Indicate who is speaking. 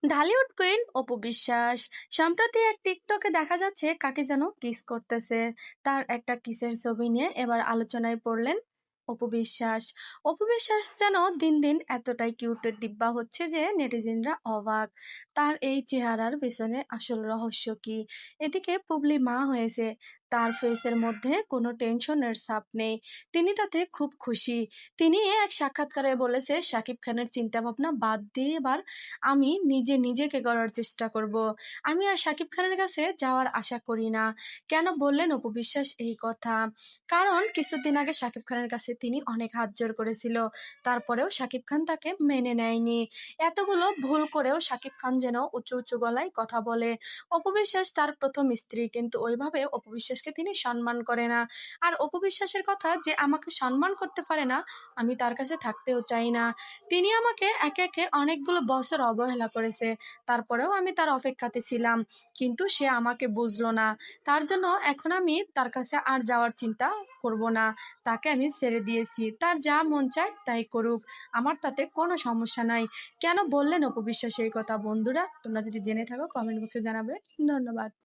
Speaker 1: Dhallywood queen Apu Biswas সম্প্রতি এক টিকটকে দেখা যাচ্ছে কাকে যেন কিস করতেছে। তার একটা কিসের ছবি নিয়ে এবার আলোচনায় পড়লেন অপু বিশ্বাস। অপু বিশ্বাস যেন দিন দিন এতটাই কিউটের ডিব্বা হচ্ছে যে নেটিজেনরা অবাক। তার এই চেহারার পেছনে আসল রহস্য কি? এদিকে পুবলি মা হয়েছে, তার ফেসের মধ্যে কোনো টেনশনের ছাপ নেই, তিনি তাতে খুব খুশি। তিনি এক সাক্ষাৎকারে বলেছে শাকিব খানের চিন্তা ভাবনা বাদ দিয়ে এবার আমি নিজে নিজেকে গড়ার চেষ্টা করব। আমি আর শাকিব খানের কাছে যাওয়ার আশা করি না। কেন বললেন অপু বিশ্বাস এই কথা? কারণ কিছুদিন আগে শাকিব খানের কাছে তিনি অনেক হাত জোর করেছিল, তারপরেও শাকিব খান তাকে মেনে নেয়নি। এতগুলো ভুল করেও শাকিব খান যেন উঁচু উঁচু গলায় কথা বলে। অপু বিশ্বাস তার প্রথম স্ত্রী, কিন্তু ওইভাবে অপু বিশ্বাসকে তিনি সম্মান করে না। আর অপু বিশ্বাসের কথা যে আমাকে সম্মান করতে পারে না, আমি তার কাছে থাকতেও চাই না। তিনি আমাকে একে একে অনেকগুলো বছর অবহেলা করেছে, তারপরেও আমি তার অপেক্ষাতে ছিলাম, কিন্তু সে আমাকে বুঝলো না। তার জন্য এখন আমি তার কাছে আর যাওয়ার চিন্তা করব না। তাকে আমি ছেড়ে দিয়েছি, তার যা মন চায় তাই করুক, আমার তাতে কোনো সমস্যা নাই। কেন বললেন অপু বিশ্বাস এই কথা? বন্ধুরা, তোমরা যদি জেনে থাকো কমেন্ট বক্সে জানাবে। ধন্যবাদ।